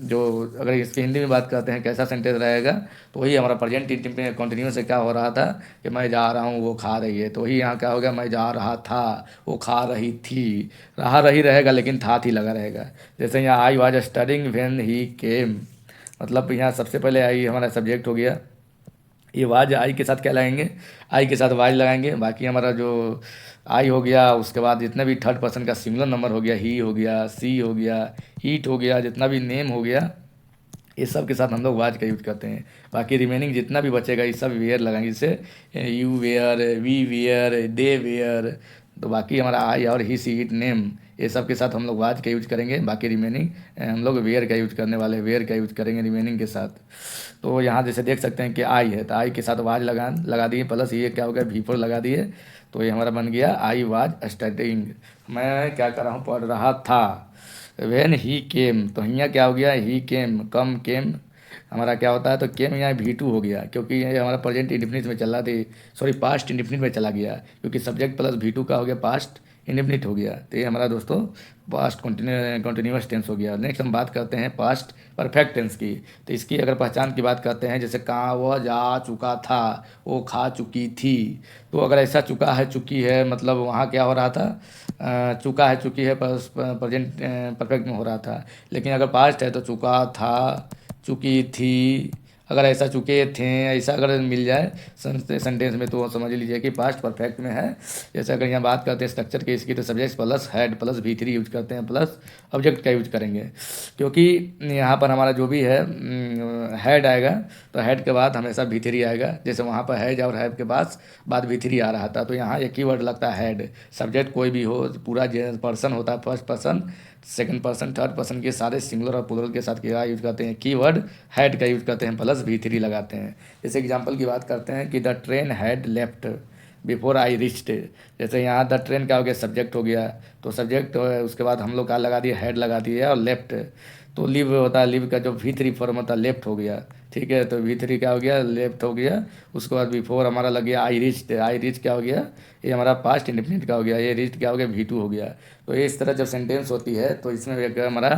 जो अगर इसके हिंदी में बात करते हैं कैसा सेंटेंस रहेगा, तो वही हमारा प्रेजेंट में कंटिन्यूस से क्या हो रहा था, कि मैं जा रहा हूँ, वो खा रही है। तो वही यहाँ क्या हो गया, मैं जा रहा था, वो खा रही थी। रहा रही रहेगा, लेकिन था थी लगा रहेगा। जैसे यहाँ I was studying when he came, मतलब यहाँ सबसे पहले आई हमारा सब्जेक्ट हो गया। ये वाज आई के साथ क्या लगाएंगे, आई के साथ वाज लगाएंगे। बाकी हमारा जो आई हो गया, उसके बाद जितना भी थर्ड पर्सन का सिंगुलर नंबर हो गया, ही हो गया, सी हो गया, ईट हो गया, जितना भी नेम हो गया, ये सब के साथ हम लोग वाज का यूज करते हैं। बाकी रिमेनिंग जितना भी बचेगा, ये सब वेयर लगाएंगे। जैसे you were, we were, they were. तो बाकी हमारा आई और ही, सी, इट, नेम, ये सब के साथ हम लोग वाज का यूज करेंगे। बाकी रिमेनिंग हम लोग वेयर का यूज करने वाले, वेयर का यूज करेंगे रिमेनिंग के साथ। तो यहाँ जैसे देख सकते हैं कि आई है, तो आई के साथ वाज लगा दिए, प्लस ये क्या हो गया, V4 लगा दिए। तो ये हमारा बन गया आई वाज स्टडिंग, मैं क्या कर रहा हूँ, पढ़ रहा था। व्हेन ही केम, तो यहाँ क्या हो गया, ही केम, कम केम, हमारा क्या होता है, तो के में यहाँ V2 हो गया, क्योंकि ये हमारा प्रेजेंट इंडेफिनिट में चल रहा थी, सॉरी पास्ट इंडेफिनिट में चला गया, क्योंकि सब्जेक्ट प्लस V2 का हो गया पास्ट इंडेफिनिट हो गया। तो ये हमारा दोस्तों पास्ट कंटिन्यूस टेंस हो गया। नेक्स्ट हम बात करते हैं पास्ट परफेक्ट टेंस की। तो इसकी अगर पहचान की बात करते हैं, जैसे कहाँ वह जा चुका था, वो खा चुकी थी। तो अगर ऐसा चुका है चुकी है, मतलब वहाँ क्या हो रहा था, चुका है चुकी है प्रेजेंट परफेक्ट में हो रहा था। लेकिन अगर पास्ट है तो चुका था, चुकी थी, अगर ऐसा चुके थे, ऐसा अगर मिल जाए सेंटेंस में तो समझ लीजिए कि पास्ट परफेक्ट में है। जैसे अगर यहाँ बात करते हैं स्ट्रक्चर के इसकी, तो subject plus head plus V3 use करते हैं, प्लस ऑब्जेक्ट का यूज करेंगे, क्योंकि यहाँ पर हमारा जो भी है हेड आएगा, तो हेड के बाद हमेशा V3 आएगा। जैसे वहाँ पर हैज और हैव के बाद V3 आ रहा था, तो यहाँ एक ही वर्ड लगता है हेड। सब्जेक्ट कोई भी हो, पूरा पर्सन होता है, first person, second person, third person के सारे सिंगुलर और प्लूरल के साथ क्या यूज करते हैं, कीवर्ड हेड का यूज करते हैं, प्लस V3 लगाते हैं। जैसे एग्जांपल की बात करते हैं कि the train had left before I reached. जैसे यहाँ द ट्रेन क्या हो गया, सब्जेक्ट हो गया, तो सब्जेक्ट उसके बाद हम लोग क्या लगा दिए, हेड लगा दिए, और लेफ्ट तो लिव होता है, लिव का जो V3 फॉर्म होता है लेफ्ट हो गया, ठीक है। तो V3 क्या हो गया, लेफ्ट हो गया। उसके बाद बिफोर हमारा लग गया आई रिच्ड, आई रिच क्या हो गया, ये हमारा पास्ट इंडेफिनिट का हो गया, ये रिच्ड क्या हो गया, V2 हो गया। तो ये इस तरह जब सेंटेंस होती है तो इसमें एक हमारा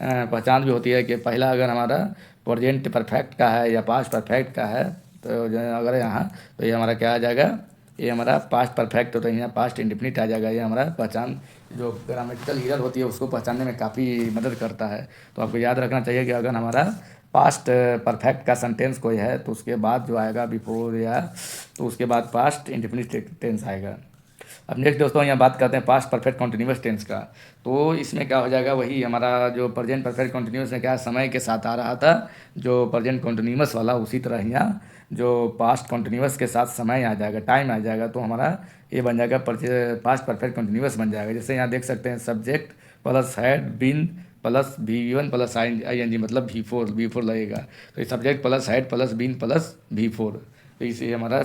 पहचान भी होती है कि पहला अगर हमारा प्रेजेंट परफेक्ट का है या पास्ट परफेक्ट का है, तो अगर यहाँ तो ये हमारा क्या आ जाएगा, ये हमारा पास्ट परफेक्ट होता है, यहाँ पास्ट इंडेफिनिट आ जाएगा। ये हमारा पहचान जो ग्रामेटिकल एरर होती है उसको पहचानने में काफ़ी मदद करता है। तो आपको याद रखना चाहिए कि अगर हमारा पास्ट परफेक्ट का सेंटेंस कोई है तो उसके बाद जो आएगा बिफोर या, तो उसके बाद पास्ट इंडेफिनिट टेंस आएगा। अब नेक्स्ट दोस्तों यहाँ बात करते हैं पास्ट परफेक्ट कॉन्टिन्यूस टेंस का। तो इसमें क्या हो जाएगा, वही हमारा जो प्रेजेंट परफेक्ट कॉन्टिन्यूस में क्या समय के साथ आ रहा था, जो प्रेजेंट कॉन्टिन्यूस वाला, उसी तरह यहाँ जो पास्ट कॉन्टिन्यूस के साथ समय आ जाएगा, टाइम आ जाएगा, तो हमारा ये बन जाएगा पास्ट परफेक्ट कॉन्टिन्यूस बन जाएगा। जैसे यहाँ देख सकते हैं subject plus had been plus V1 plus ING मतलब V4 लगेगा। तो ये subject plus had plus been plus V4, तो इसे हमारा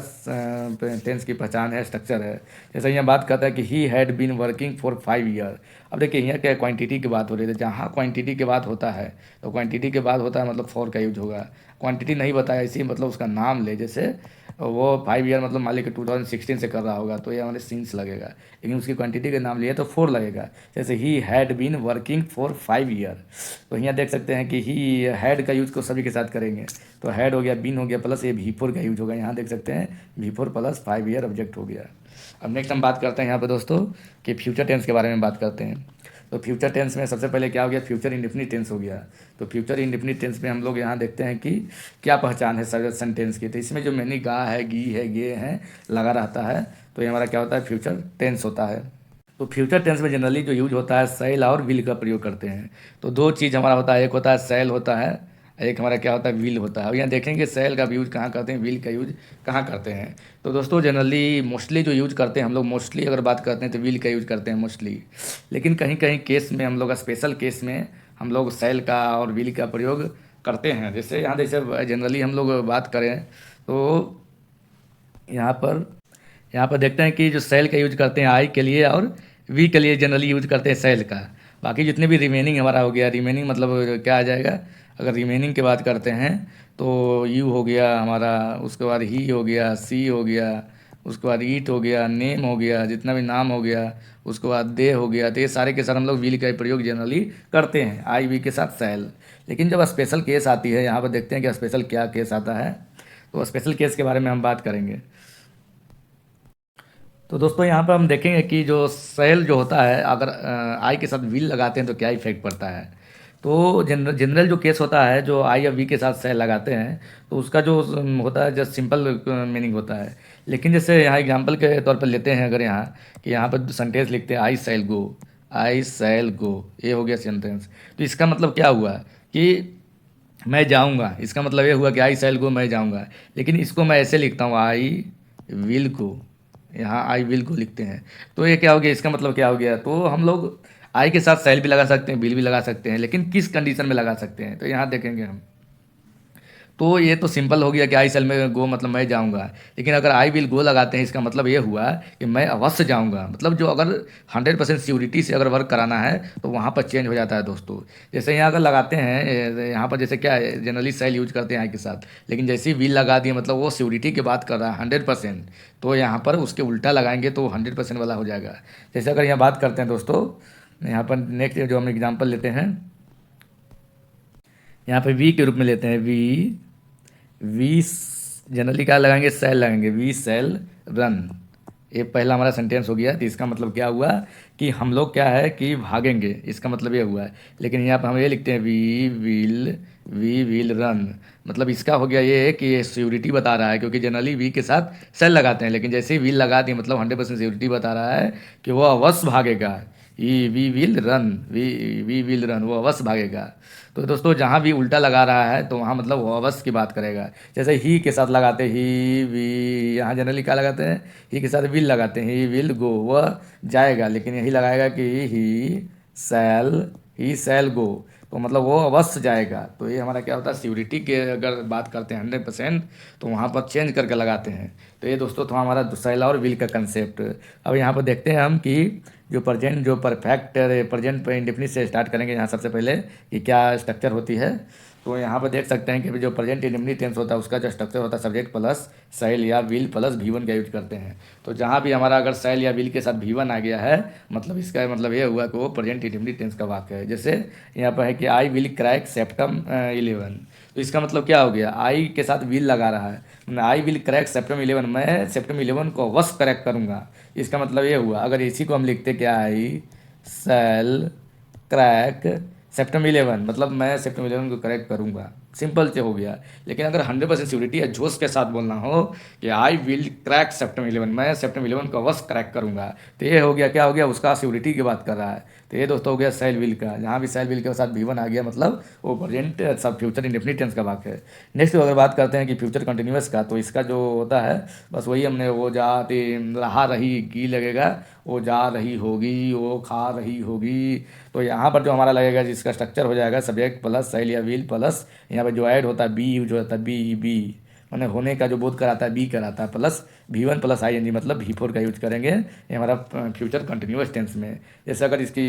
टेंस की पहचान है, स्ट्रक्चर है। जैसे यहाँ बात करता है कि he had been working for 5 year. अब देखिए यहाँ क्या क्वांटिटी की बात हो रही है, जहाँ क्वांटिटी के बाद होता है तो क्वांटिटी के बाद होता है मतलब फॉर का यूज होगा। क्वांटिटी नहीं बताया इसी मतलब उसका नाम ले, जैसे वो 5 ईयर मतलब मान लीजिए 2016 से कर रहा होगा तो ये हमारे सिंस लगेगा, लेकिन उसकी क्वांटिटी के नाम लिए तो 4 लगेगा। जैसे he had been working for 5 year, तो यहाँ देख सकते हैं कि ही हैड का यूज को सभी के साथ करेंगे, तो हैड हो गया, बीन हो गया, प्लस ये V4 का यूज होगा। यहाँ देख सकते हैं V4 प्लस 5 ईयर ऑब्जेक्ट हो गया। अब नेक्स्ट हम बात करते हैं यहाँ पे दोस्तों कि फ्यूचर टेंस के बारे में बात करते हैं। तो फ्यूचर टेंस में सबसे पहले क्या हो गया, फ्यूचर इंडेफिनिट टेंस हो गया। तो फ्यूचर इंडेफिनिट टेंस में हम लोग यहाँ देखते हैं कि क्या पहचान है सेंटेंस की। तो इसमें जो मैंने गा है, गी है, गे है लगा रहता है, तो ये हमारा क्या होता है, फ्यूचर टेंस होता है। तो फ्यूचर टेंस में जनरली जो यूज होता है सेल और विल का प्रयोग करते हैं। तो दो चीज़ हमारा होता है, एक होता है सेल होता है, एक हमारा क्या होता है, विल होता है। अब यहाँ देखेंगे सेल का यूज कहाँ करते हैं, विल का यूज कहाँ करते हैं। तो दोस्तों जनरली मोस्टली जो यूज करते हैं हम लोग, मोस्टली अगर बात करते हैं तो विल का यूज करते हैं मोस्टली, लेकिन कहीं कहीं केस में हम लोग स्पेशल केस में हम लोग सेल का और विल का प्रयोग करते हैं। जैसे यहाँ जैसे जनरली हम लोग बात करें तो यहाँ पर देखते हैं कि जो सेल का यूज करते हैं आई के लिए और वी के लिए जनरली यूज करते हैं सेल का। बाकी जितने भी रिमेनिंग हमारा हो गया, रिमेनिंग मतलब क्या आ जाएगा, अगर रिमेनिंग की बात करते हैं तो यू हो गया हमारा, उसके बाद ही हो गया, सी हो गया, उसके बाद ईट हो गया, नेम हो गया, जितना भी नाम हो गया, उसके बाद दे हो गया। तो ये सारे के साथ हम लोग विल का प्रयोग जनरली करते हैं आई वी के साथ सेल। लेकिन जब स्पेशल केस आती है, यहाँ पर देखते हैं कि स्पेशल क्या केस आता है, तो स्पेशल केस के बारे में हम बात करेंगे। तो दोस्तों यहाँ पर हम देखेंगे कि जो सेल जो होता है, अगर आई के साथ विल लगाते हैं तो क्या इफेक्ट पड़ता है। तो जनरल जो केस होता है, जो आई या वी के साथ सेल लगाते हैं, तो उसका जो होता है जस्ट सिंपल मीनिंग होता है। लेकिन जैसे यहाँ एग्जांपल के तौर पर लेते हैं, अगर यहाँ कि यहाँ पर सेंटेंस लिखते हैं आई सेल गो, आई सेल गो, ये हो गया सेंटेंस। तो इसका मतलब क्या हुआ कि मैं जाऊँगा, इसका मतलब ये हुआ कि आई सेल गो, मैं जाऊँगा। लेकिन इसको मैं ऐसे लिखता हूँ आई विल गो, यहाँ आई विल को लिखते हैं, तो ये क्या हो गया, इसका मतलब क्या हो गया। तो हम लोग आई के साथ सेल भी लगा सकते हैं, विल भी लगा सकते हैं, लेकिन किस कंडीशन में लगा सकते हैं, तो यहाँ देखेंगे हम। तो ये तो सिंपल हो गया कि आई सेल में गो मतलब मैं जाऊंगा। लेकिन अगर आई विल गो लगाते हैं, इसका मतलब ये हुआ कि मैं अवश्य जाऊंगा। मतलब जो अगर 100% श्योरिटी से अगर वर्क कराना है तो वहाँ पर चेंज हो जाता है दोस्तों। जैसे यहाँ अगर लगाते हैं यहाँ पर जैसे क्या है, जनरली सेल यूज करते हैं आई के साथ, लेकिन जैसे ही विल लगा दिए मतलब वो श्योरिटी की बात कर रहा है 100%, तो यहाँ पर उसके उल्टा लगाएंगे तो 100% वाला हो जाएगा। जैसे अगर यहाँ बात करते हैं दोस्तों, यहाँ पर नेक्स्ट जो हम एग्जाम्पल लेते हैं, यहाँ पे वी के रूप में लेते हैं वी। वी जनरली क्या लगाएंगे, सेल लगाएंगे, वी सेल रन। ये पहला हमारा सेंटेंस हो गया। तो इसका मतलब क्या हुआ कि हम लोग क्या है कि भागेंगे, इसका मतलब ये हुआ है। लेकिन यहाँ पर हम ये लिखते हैं वी विल रन। मतलब इसका हो गया ये कि ये श्योरिटी बता रहा है, क्योंकि जनरली वी के साथ सेल लगाते हैं, लेकिन जैसे ही विल लगा दिए मतलब 100% श्योरिटी बता रहा है कि वो अवश्य भागेगा। We will run, we will run, वो अवश्य भागेगा। तो दोस्तों जहाँ भी उल्टा लगा रहा है तो वहाँ मतलब वो अवश्य की बात करेगा। जैसे ही के साथ लगाते ही वी, यहाँ जनरली क्या लगाते हैं, ही के साथ विल लगाते हैं, ही विल गो, वह जाएगा। लेकिन यही लगाएगा कि सैल ही सैल गो, तो मतलब वो अवश्य जाएगा। तो ये हमारा क्या होता है, सिक्योरिटी के अगर बात करते हैं 100%, तो वहाँ पर चेंज करके लगाते हैं। तो ये दोस्तों था हमारा सैल और विल का कंसेप्ट। अब यहाँ पर देखते हैं हम कि जो प्रेजेंट जो परफेक्ट प्रेजेंट इंडेफिनिट से स्टार्ट करेंगे यहाँ सबसे पहले कि क्या स्ट्रक्चर होती है। तो यहाँ पर देख सकते हैं कि जो प्रेजेंट इंडेफिनिट टेंस होता है उसका जो स्ट्रक्चर होता है सब्जेक्ट प्लस सेल या विल प्लस V1 का यूज करते हैं। तो जहाँ भी हमारा अगर सेल या विल के साथ V1 आ गया है मतलब इसका मतलब ये हुआ कि वो प्रेजेंट इंडेफिनिट टेंस का वाक्य है। जैसे यहाँ पर है कि आई विल क्रैक सेप्टम 11, तो इसका मतलब क्या हो गया, आई के साथ विल लगा रहा है, आई विल क्रैक सेप्टम 11, मैं सेप्टम 11 को अवश्य क्रैक करूँगा। इसका मतलब ये हुआ। अगर इसी को हम लिखते क्या, आई सेल क्रैक सेप्टम 11, मतलब मैं सेप्टम 11 को क्रैक करूँगा, सिंपल से हो गया। लेकिन अगर 100% सिक्योरिटी या जोश के साथ बोलना हो कि आई विल क्रैक सेप्टम 11, मैं सेप्टम 11 को अवश्य क्रैक करूँगा, तो ये हो गया क्या हो गया, उसका सिक्योरिटी की बात कर रहा है। तो ये दोस्तों हो गया सेल विल का। जहाँ भी सेल विल के साथ V1 आ गया मतलब वो प्रेजेंट सब फ्यूचर इंडेफिनिट टेंस का वाक्य है। नेक्स्ट अगर बात करते हैं कि फ्यूचर कंटिन्यूअस का, तो इसका जो होता है बस वही हमने वो जाती रहा रही की लगेगा, वो जा रही होगी, वो खा रही होगी। तो यहाँ पर जो हमारा लगेगा जिसका स्ट्रक्चर हो जाएगा सब्जेक्ट प्लस सेल या विल प्लस यहाँ पर जो ऐड होता है बी यूज होता है, बी मैंने होने का जो बोध कराता है बी कराता है, प्लस V1 प्लस ING मतलब V4 का यूज करेंगे ये हमारा फ्यूचर कंटिन्यूअस टेंस में। जैसे अगर इसकी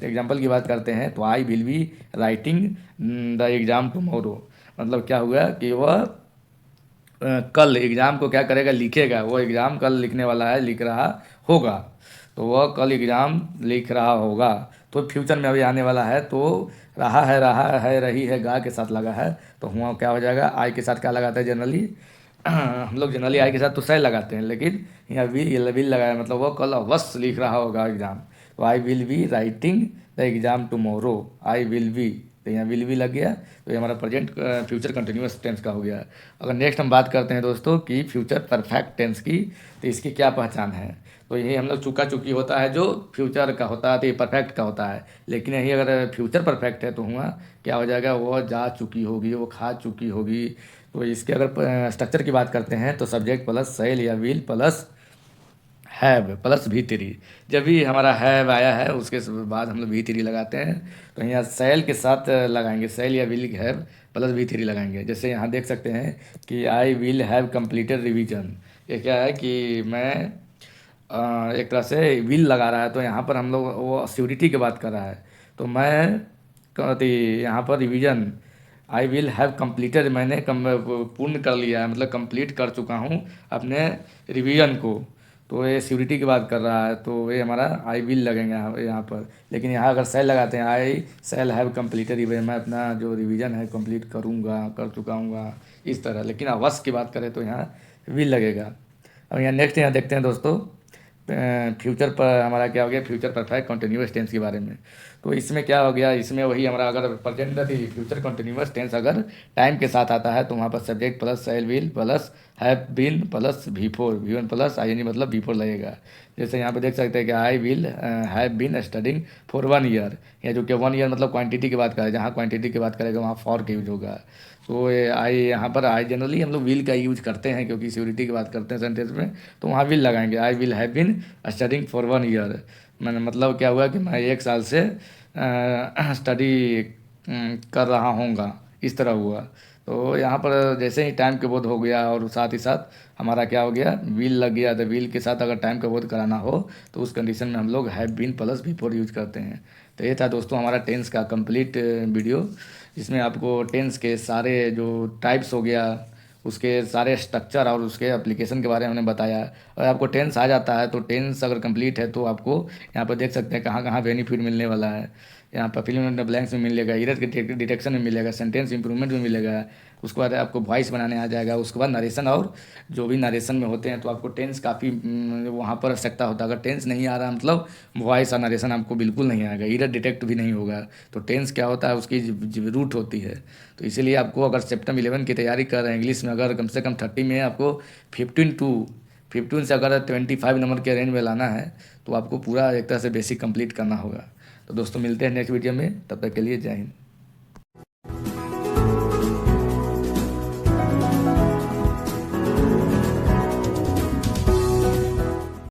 एग्जांपल की बात करते हैं तो I will be writing the exam tomorrow, मतलब क्या हुआ कि वह कल एग्ज़ाम को क्या करेगा, लिखेगा। वो एग्ज़ाम कल लिखने वाला है, लिख रहा होगा, तो वह कल एग्ज़ाम लिख रहा होगा। तो फ्यूचर में अभी आने वाला है, तो रहा है रही है गा के साथ लगा है, तो हुआ क्या हो जाएगा, आई के साथ क्या लगाते हैं जनरली हम लोग जनरली आई के साथ तो सही लगाते हैं, लेकिन यहाँ विल लगाया मतलब वो कल अवश्य लिख रहा होगा एग्ज़ाम। तो I will be writing the exam tomorrow, I will be, तो यहाँ विल भी लग गया। तो ये हमारा प्रेजेंट फ्यूचर कंटिन्यूअस टेंस का हो गया। अगर नेक्स्ट हम बात करते हैं दोस्तों कि फ्यूचर परफेक्ट टेंस की, तो इसकी क्या पहचान है। तो यही हम लोग चुका चुकी होता है जो फ्यूचर का होता है, तो ये परफेक्ट का होता है। लेकिन यही अगर फ्यूचर परफेक्ट है तो हुआ क्या हो जाएगा, वो जा चुकी होगी, वो खा चुकी होगी। तो इसके अगर स्ट्रक्चर की बात करते हैं तो सब्जेक्ट प्लस सेल या will plus have plus V3। जब भी हमारा हैव आया है उसके बाद हम लोग V3 लगाते हैं। तो यहाँ सेल के साथ लगाएंगे, सेल या विल हैव प्लस V3 लगाएंगे। जैसे यहाँ देख सकते हैं कि I will have completed revision, ये क्या है कि मैं एक तरह से विल लगा रहा है, तो यहाँ पर हम लोग वो सिक्योरिटी की बात कर रहा है। तो मैं कहती यहाँ पर revision I will have completed, मैंने पूर्ण कर लिया है, मतलब कंप्लीट कर चुका हूँ अपने रिवीजन को। तो ये सिक्योरिटी की बात कर रहा है, तो ये हमारा आई विल लगेंगे यहाँ पर। लेकिन यहाँ अगर सेल लगाते हैं आई सेल हैव कंप्लीटेड रिवीजन, मैं अपना जो रिवीजन है कंप्लीट करूँगा, कर चुका हूँ इस तरह। लेकिन अवश्य की बात करें तो यहाँ विल लगेगा। अब यहाँ नेक्स्ट यहाँ देखते हैं दोस्तों फ्यूचर पर हमारा क्या हो गया, फ्यूचर परफेक्ट कंटिन्यूअस टेंस के बारे में। तो इसमें क्या हो गया, इसमें वही हमारा अगर प्रेजेंट थी फ्यूचर कंटिन्यूअस टेंस अगर टाइम के साथ आता है तो वहाँ पर subject plus shall will plus have been plus V1 plus ING मतलब V4 लगेगा। जैसे यहाँ पे देख सकते हैं कि I will have been studying for 1 year, या जो कि 1 ईयर मतलब क्वांटिटी की बात करें, जहाँ क्वांटिटी की बात करेगा वहाँ फॉर का यूज होगा। तो ये आई यहाँ पर आई जनरली हम लोग विल का यूज करते हैं क्योंकि सिक्योरिटी की बात करते हैं सेंटेंस में, तो वहाँ विल लगाएंगे। I will have been studying for 1 year, मैंने मतलब क्या हुआ कि मैं 1 साल से स्टडी कर रहा हूँगा, इस तरह हुआ। तो यहाँ पर जैसे ही टाइम के बोध हो गया और साथ ही साथ हमारा क्या हो गया, व्हील लग गया। तो व्हील के साथ अगर टाइम का बोध कराना हो तो उस कंडीशन में हम लोग have been plus before use करते हैं। तो ये था दोस्तों हमारा टेंस का कंप्लीट वीडियो, जिसमें आपको टेंस के सारे जो टाइप्स हो गया, उसके सारे स्ट्रक्चर और उसके एप्लीकेशन के बारे में हमने बताया। अगर आपको टेंस आ जाता है तो टेंस अगर कंप्लीट है तो आपको यहाँ पर देख सकते हैं कहाँ कहाँ बेनिफिट मिलने वाला है। यहाँ पर फिल्म इन द ब्लैंक्स में मिलेगा, एरर के डिटेक्शन में मिलेगा, सेंटेंस इंप्रूवमेंट में मिलेगा, उसके बाद आपको वॉइस बनाने आ जाएगा, उसके बाद नरेशन और जो भी नरेशन में होते हैं। तो आपको टेंस काफ़ी वहाँ पर आवश्यकता होता है। अगर टेंस नहीं आ रहा मतलब वॉइस और नरेशन आपको बिल्कुल नहीं आएगा, एरर डिटेक्ट भी नहीं होगा। तो टेंस क्या होता है, उसकी रूट होती है। तो इसीलिए आपको अगर सेप्टेम्बर 11 की तैयारी कर रहे हैं इंग्लिश में, अगर कम से कम 30 में आपको 15 से अगर 25 नंबर के रेंज में लाना है तो आपको पूरा एक तरह से बेसिक कंप्लीट करना होगा। तो दोस्तों मिलते हैं नेक्स्ट वीडियो में, तब तक के लिए जय हिंद।